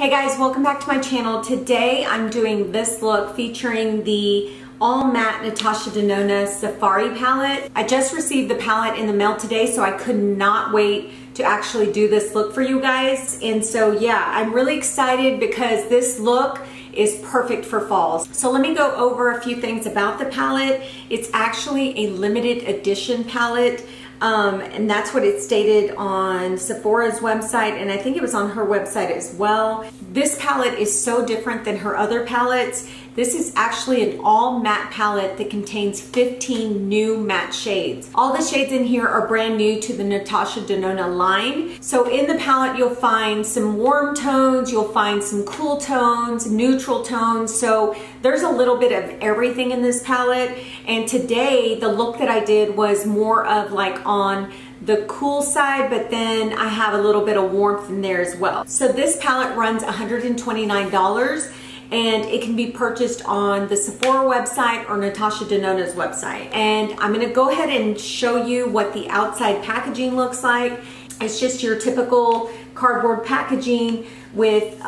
Hey guys, welcome back to my channel. Today I'm doing this look featuring the all matte Natasha Denona Safari Palette. I just received the palette in the mail today, so I could not wait to actually do this look for you guys. And so yeah, I'm really excited because this look is perfect for fall. So let me go over a few things about the palette. It's actually a limited edition palette. And that's what it stated on Sephora's website, and I think it was on her website as well. This palette is so different than her other palettes. This is actually an all matte palette that contains 15 new matte shades. All the shades in here are brand new to the Natasha Denona line. So in the palette you'll find some warm tones, you'll find some cool tones, neutral tones. So there's a little bit of everything in this palette. And today the look that I did was more of like on the cool side, but then I have a little bit of warmth in there as well. So this palette runs $129. and it can be purchased on the Sephora website or Natasha Denona's website. And I'm gonna go ahead and show you what the outside packaging looks like. It's just your typical cardboard packaging with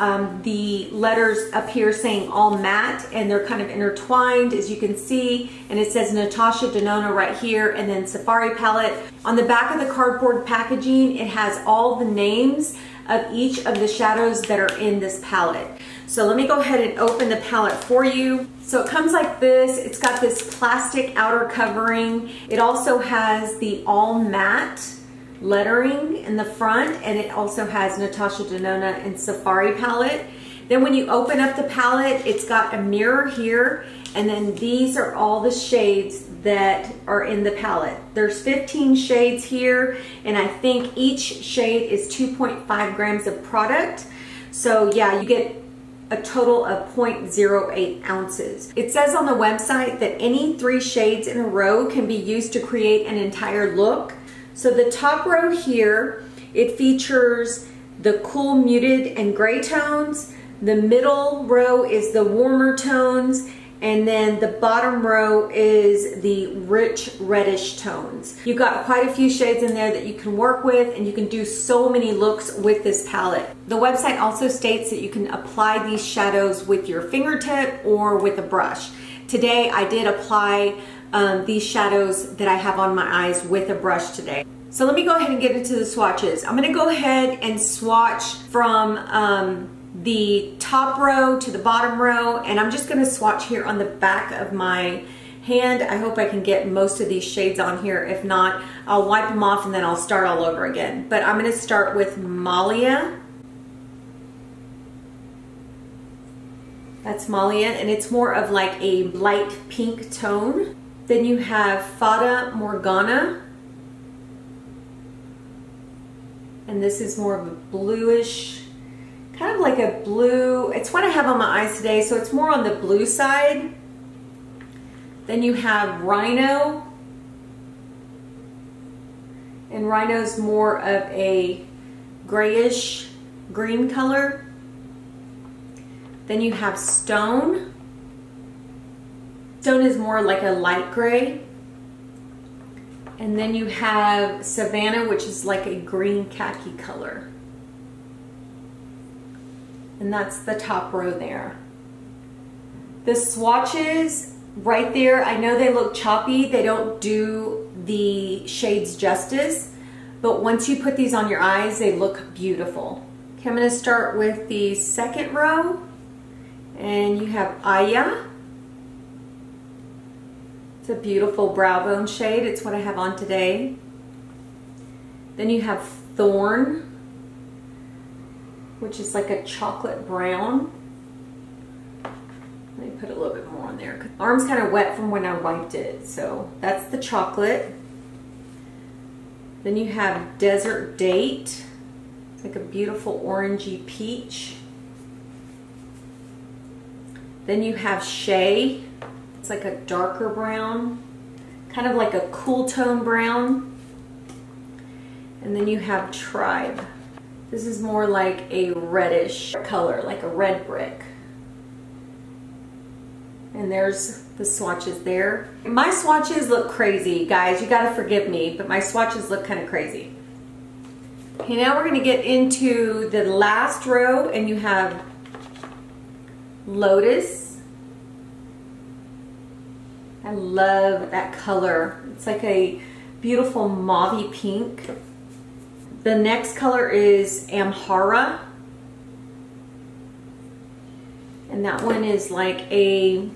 the letters up here saying all matte, and they're kind of intertwined as you can see, and it says Natasha Denona right here and then Safari Palette. On the back of the cardboard packaging, it has all the names of each of the shadows that are in this palette. So let me go ahead and open the palette for you. So it comes like this. It's got this plastic outer covering. It also has the all matte lettering in the front, and it also has Natasha Denona and Safari Palette. Then when you open up the palette, it's got a mirror here, and then these are all the shades that are in the palette. There's 15 shades here, and I think each shade is 2.5 grams of product. So yeah, you get a total of 0.08 ounces. It says on the website that any 3 shades in a row can be used to create an entire look. So the top row here, it features the cool muted and gray tones. The middle row is the warmer tones, and then the bottom row is the rich reddish tones. You've got quite a few shades in there that you can work with, and you can do so many looks with this palette. The website also states that you can apply these shadows with your fingertip or with a brush. Today I did apply these shadows that I have on my eyes with a brush today. So let me go ahead and get into the swatches. I'm gonna go ahead and swatch from the top row to the bottom row, and I'm just gonna swatch here on the back of my hand. I hope I can get most of these shades on here. If not, I'll wipe them off and then I'll start all over again. But I'm gonna start with Malia. That's Malia, and it's more of like a light pink tone. Then you have Fata Morgana, and this is more of a bluish, kind of like a blue. It's what I have on my eyes today, so it's more on the blue side. Then you have Rhino, and Rhino's more of a grayish green color. Then you have Stone. Stone is more like a light gray. And then you have Savanna, which is like a green khaki color. And that's the top row there. The swatches right there, I know they look choppy. They don't do the shades justice. But once you put these on your eyes, they look beautiful. Okay, I'm going to start with the second row. And you have Aya. It's a beautiful brow bone shade. It's what I have on today. Then you have Thorn, which is like a chocolate brown. Let me put a little bit more on there. My arm's kind of wet from when I wiped it. So that's the chocolate. Then you have Desert Date. It's like a beautiful orangey peach. Then you have Shea. It's like a darker brown, kind of like a cool tone brown. And then you have Tribe. This is more like a reddish color, like a red brick. And there's the swatches there. My swatches look crazy, guys. You gotta forgive me, but my swatches look kind of crazy. Okay, now we're going to get into the last row, and you have Lotus. I love that color. It's like a beautiful mauvey pink. The next color is Amhara. And that one is like a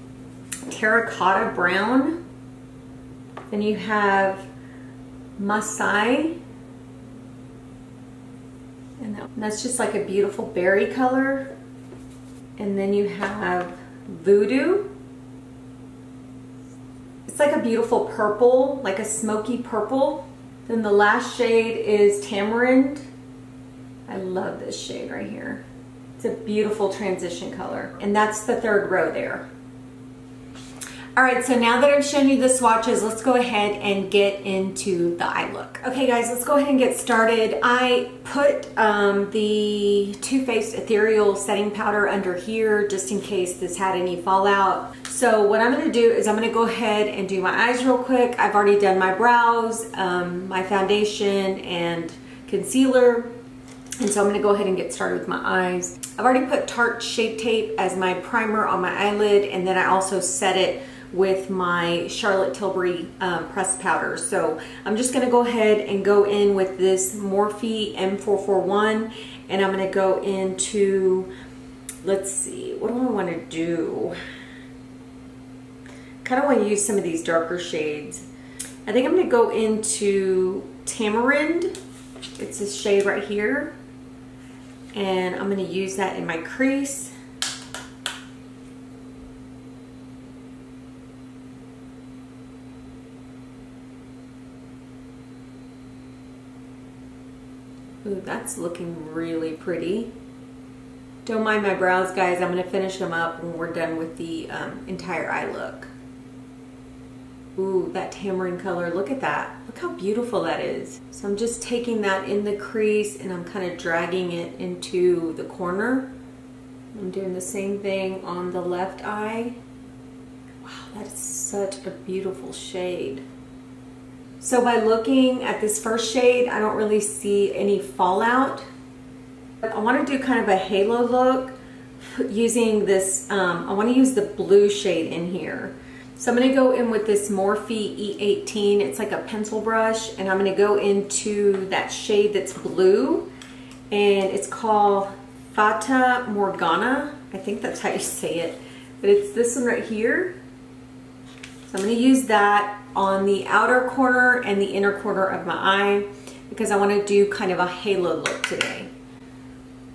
terracotta brown. Then you have Masai. And that's just like a beautiful berry color. And then you have Voodoo. It's like a beautiful purple, like a smoky purple. Then the last shade is Tamarind. I love this shade right here. It's a beautiful transition color. And that's the third row there. All right, so now that I've shown you the swatches, let's go ahead and get into the eye look. Okay guys, let's go ahead and get started. I put the Too Faced Ethereal setting powder under here just in case this had any fallout. So what I'm gonna do is I'm gonna go ahead and do my eyes real quick. I've already done my brows, my foundation and concealer. And so I'm gonna go ahead and get started with my eyes. I've already put Tarte Shape Tape as my primer on my eyelid, and then I also set it with my Charlotte Tilbury pressed powder. So I'm just gonna go ahead and go in with this Morphe M441, and I'm gonna go into, let's see, what do I wanna do? Kind of want to use some of these darker shades. I think I'm gonna go into Tamarind. It's this shade right here. And I'm gonna use that in my crease. Ooh, that's looking really pretty. Don't mind my brows, guys. I'm gonna finish them up when we're done with the entire eye look. Ooh, that tamarind color, look at that. Look how beautiful that is. So I'm just taking that in the crease and I'm kind of dragging it into the corner. I'm doing the same thing on the left eye. Wow, that is such a beautiful shade. So by looking at this first shade, I don't really see any fallout. I want to do kind of a halo look using this, I want to use the blue shade in here. So I'm going to go in with this Morphe E18. It's like a pencil brush, and I'm going to go into that shade that's blue, and it's called Fata Morgana. I think that's how you say it, but it's this one right here. So I'm going to use that on the outer corner and the inner corner of my eye because I want to do kind of a halo look today.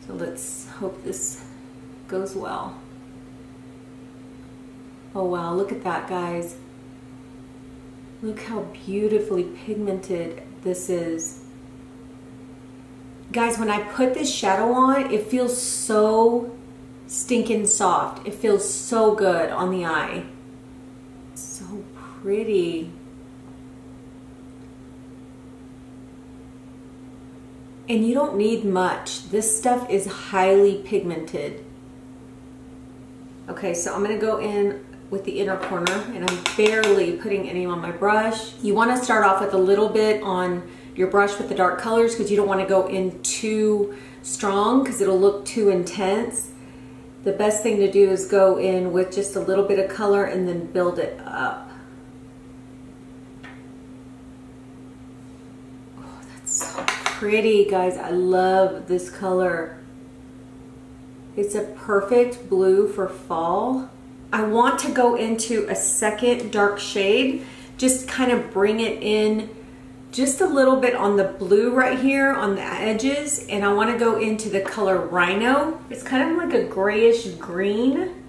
So let's hope this goes well. Oh wow, look at that, guys. Look how beautifully pigmented this is. Guys, when I put this shadow on, it feels so stinking soft. It feels so good on the eye. So pretty. And you don't need much. This stuff is highly pigmented. Okay, so I'm gonna go in with the inner corner, and I'm barely putting any on my brush. You want to start off with a little bit on your brush with the dark colors because you don't want to go in too strong because it'll look too intense. The best thing to do is go in with just a little bit of color and then build it up. Oh, that's so pretty, guys. I love this color. It's a perfect blue for fall. I want to go into a second dark shade, just kind of bring it in just a little bit on the blue right here on the edges, and I want to go into the color Rhino. It's kind of like a grayish green,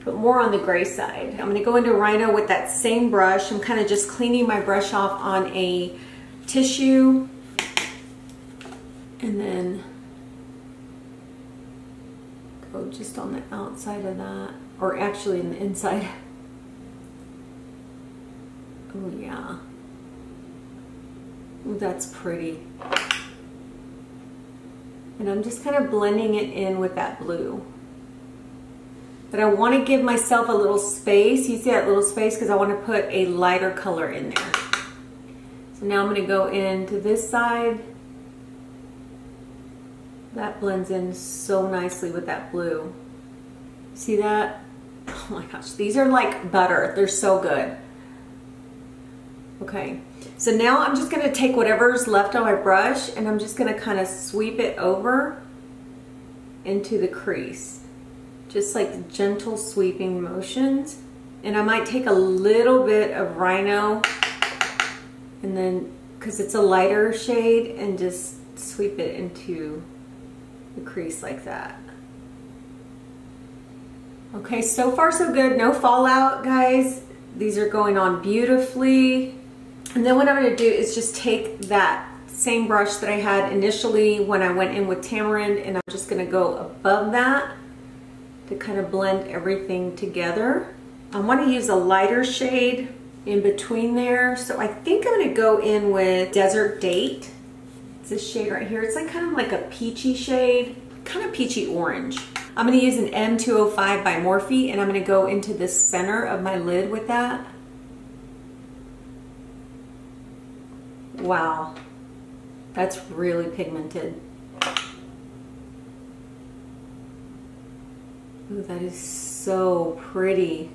but more on the gray side. I'm going to go into Rhino with that same brush. I'm kind of just cleaning my brush off on a tissue, and then go just on the outside of that. Or actually in the inside. Oh yeah. Ooh, that's pretty. And I'm just kind of blending it in with that blue. But I want to give myself a little space. You see that little space? Because I want to put a lighter color in there. So now I'm going to go into this side. That blends in so nicely with that blue. See that? Oh my gosh, these are like butter. They're so good. Okay, so now I'm just gonna take whatever's left on my brush and I'm just gonna kind of sweep it over into the crease. Just like gentle sweeping motions. And I might take a little bit of Rhino and then, because it's a lighter shade, and just sweep it into the crease like that. Okay, so far so good. No fallout, guys. These are going on beautifully. And then what I'm gonna do is just take that same brush that I had initially when I went in with Tamarind, and I'm just gonna go above that to kind of blend everything together. I want to use a lighter shade in between there. So I think I'm gonna go in with Desert Date. It's this shade right here. It's like kind of like a peachy shade, kind of peachy orange. I'm gonna use an M205 by Morphe, and I'm gonna go into the center of my lid with that. Wow, that's really pigmented. Ooh, that is so pretty.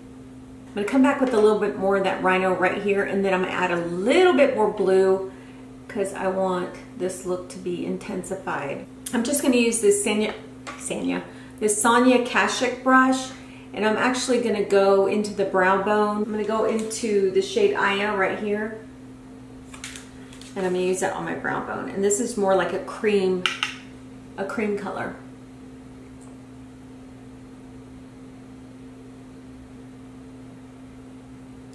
I'm gonna come back with a little bit more of that Rhino right here, and then I'm gonna add a little bit more blue because I want this look to be intensified. I'm just gonna use this Sonia Kashuk brush, and I'm actually gonna go into the brow bone. I'm gonna go into the shade Aya right here, and I'm gonna use that on my brow bone. And this is more like a cream color.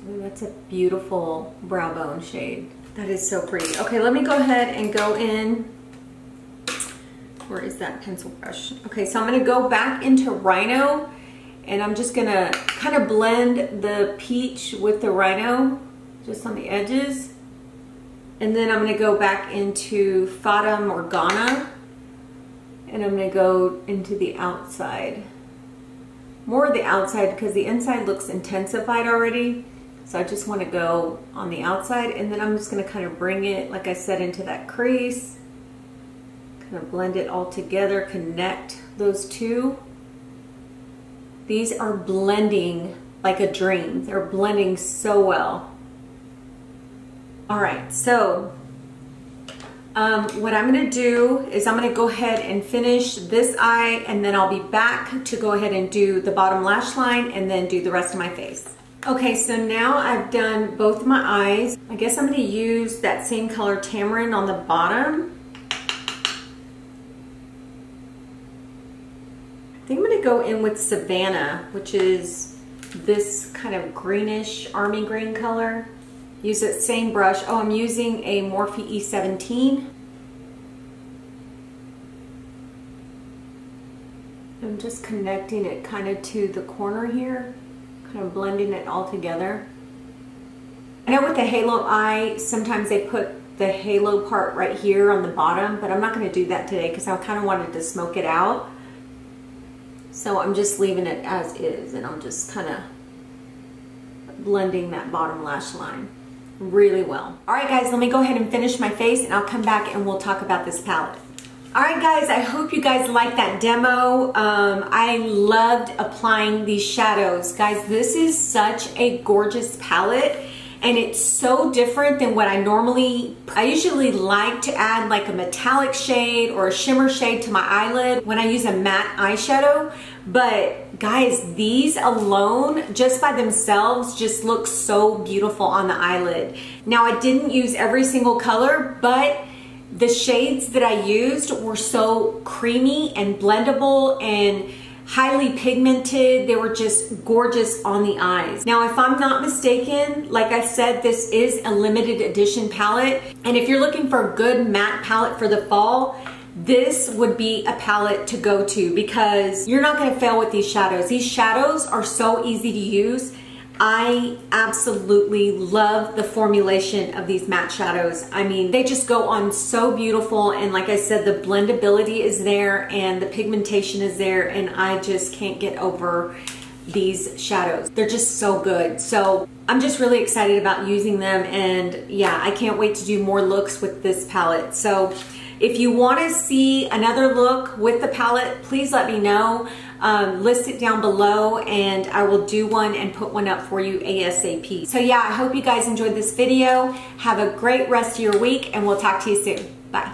Ooh, that's a beautiful brow bone shade. That is so pretty. Okay, let me go ahead and go in. Where is that pencil brush? Okay, so I'm gonna go back into Rhino, and I'm just gonna kind of blend the peach with the Rhino just on the edges. And then I'm gonna go back into Fata Morgana, and I'm gonna go into the outside. More of the outside because the inside looks intensified already. So I just wanna go on the outside, and then I'm just gonna kind of bring it, like I said, into that crease. Kind of blend it all together, connect those two. These are blending like a dream. They're blending so well. All right, so what I'm gonna do is I'm gonna go ahead and finish this eye, and then I'll be back to go ahead and do the bottom lash line and then do the rest of my face. Okay, so now I've done both of my eyes. I guess I'm gonna use that same color Tamarind on the bottom. I think I'm gonna go in with Savanna, which is this kind of greenish army green color. Use that same brush. Oh, I'm using a Morphe E17. I'm just connecting it kind of to the corner here, kind of blending it all together. I know with the halo eye, sometimes they put the halo part right here on the bottom, but I'm not gonna do that today because I kind of wanted to smoke it out. So I'm just leaving it as is, and I'm just kind of blending that bottom lash line really well. All right, guys, let me go ahead and finish my face, and I'll come back and we'll talk about this palette. All right, guys, I hope you guys liked that demo. I loved applying these shadows. Guys, this is such a gorgeous palette, and it's so different than what I usually like to add like a metallic shade or a shimmer shade to my eyelid when I use a matte eyeshadow. But guys, these alone, just by themselves, just look so beautiful on the eyelid. Now, I didn't use every single color, but the shades that I used were so creamy and blendable and highly pigmented. They were just gorgeous on the eyes. Now, if I'm not mistaken, like I said, this is a limited edition palette. And if you're looking for a good matte palette for the fall, this would be a palette to go to because you're not gonna fail with these shadows. These shadows are so easy to use. I absolutely love the formulation of these matte shadows. I mean, they just go on so beautiful, and like I said, the blendability is there and the pigmentation is there, and I just can't get over these shadows. They're just so good. So I'm just really excited about using them, and yeah, I can't wait to do more looks with this palette. So If you want to see another look with the palette, please let me know. List it down below and I will do one and put one up for you ASAP. So yeah, I hope you guys enjoyed this video. Have a great rest of your week and we'll talk to you soon. Bye.